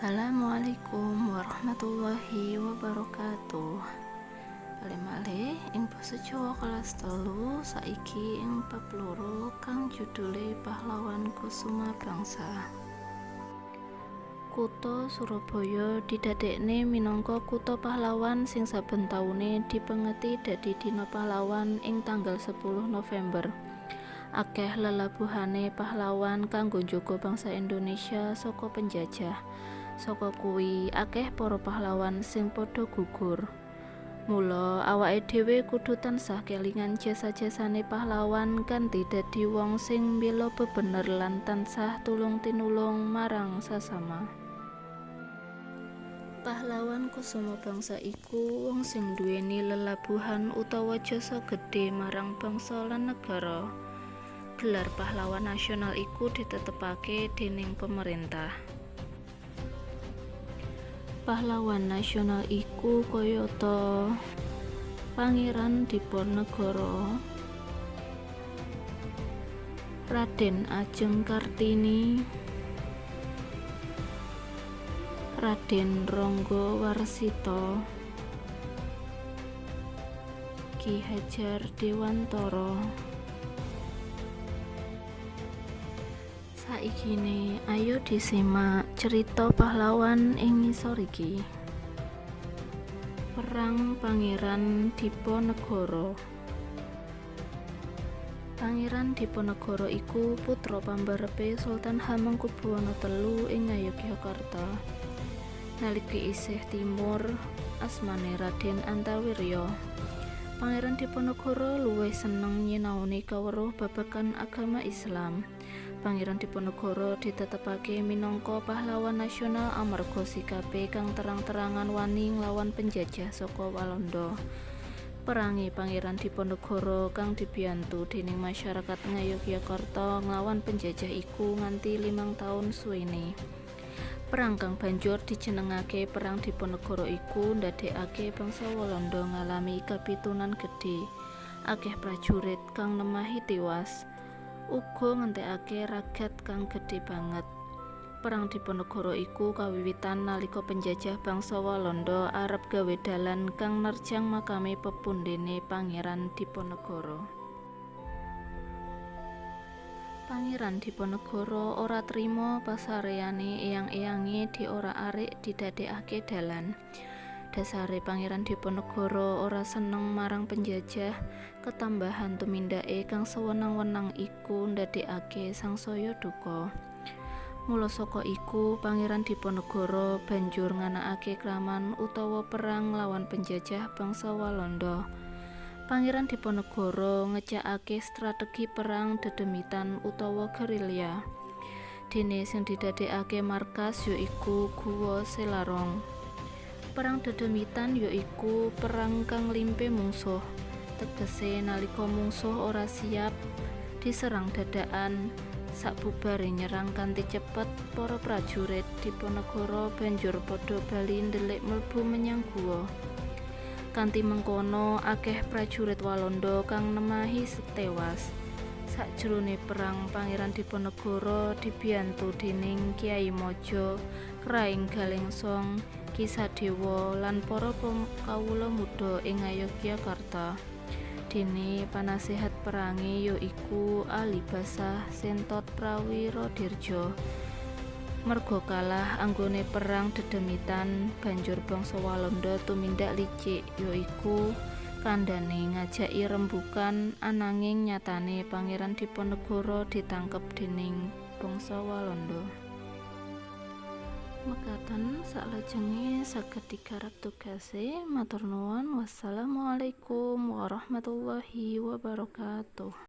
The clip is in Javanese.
Assalamualaikum warahmatullahi wabarakatuh. Bali malih ing basa Jawa kelas 3 saiki ing bab 2 kang judule Pahlawan Kusuma Bangsa. Kutha Surabaya didadekne minangka kutha pahlawan sing saben taune dipengeti dadi Dina Pahlawan ing tanggal 10 November. Akeh lelabuhane pahlawan kanggo njaga bangsa Indonesia saka penjajah. Saka kuwi akeh para pahlawan sing padha gugur. Mula awake dhewe kudu tansah kelingan jasa-jasane pahlawan kanthi dadi wong sing mbela bebener lan tansah tulung-tinulung marang sesama. Pahlawan Kusuma Bangsa iku wong sing duweni lelabuhan utawa jasa gedhe marang bangsa lan negara. Gelar pahlawan nasional iku ditetepake dening pemerintah. Pahlawan nasional iku kayata Pangeran Diponegoro, Raden Ajeng Kartini, Raden Ronggo Warsito, Ki Hajar Dewantara. Saikine ayo disimak cerita pahlawan ing ngisor iki. Perang Pangeran Diponegoro. Pangeran Diponegoro iku putra pambarepe Sultan Hamengkubuwana III ing Ngayogyakarta. Nalika isih timur, asmane Raden Antawirya. Pangeran Diponegoro luwih seneng nyinaoni kawruh babagan agama Islam. Pangeran Diponegoro ditetepake minangka pahlawan nasional amarga sikape kang terang-terangan wani nglawan penjajah saka Walanda. Perangi Pangeran Diponegoro kang dibiyantu dening masyarakat Ngayogyakarta nglawan penjajah iku nganti 5 taun suwene. Perang kang banjur dijenengake Perang Diponegoro iku ndadekake bangsa Walanda ngalami kapitunan gedhe. Akeh prajurit kang nemahi tiwas. Uga ngentekake ragat kang gedhe banget. Perang Diponegoro iku kawiwitan nalika penjajah bangsa Walanda arep gawe dalan kang nerjang makame pepundhene Pangeran Diponegoro. Pangeran Diponegoro ora trima pasareane eyang-eyange diora-arik didadekake dalan. Dasare Pangeran Diponegoro ora seneng marang penjajah, ketambahan tumindake kang sewenang-wenang iku ndadekake sangsaya duka. Mula saka iku Pangeran Diponegoro banjur nganakake kraman utawa perang lawan penjajah bangsa Walanda. Pangeran Diponegoro ngecakake strategi perang dedemitan utawa gerilya. Dene sing didadekake markas yaiku Guwa Selarong. Perang dedemitan yaiku perang kang limpe mungsuh. Tegese nalika mungsuh ora siap diserang dadakan, sakbubare nyerang kanthi cepet, para prajurit Diponegoro banjur padha bali ndelik mlebu menyang guwa. Kanthi mengkono akeh prajurit Walanda kang nemahi tewas. Sakjroné perang Pangeran Diponegoro dibiyantu dening Kyai Mojo, Kraing Galengsong, Ki Sadewa lan para kawula muda ing Ngayogyakarta. Dene panasehat perange yaiku Alibasah Sentot Prawirodirja. Merga kalah anggone perang dedemitan, banjur bangsa Walanda tumindak licik yaiku kandhane ngajaki rembukan, ananging nyatane Pangeran Diponegoro ditangkep dening bangsa Walanda. Mekaten salajenge saged digarap tugase. Matur nuwun. Wassalamualaikum warahmatullahi wabarakatuh.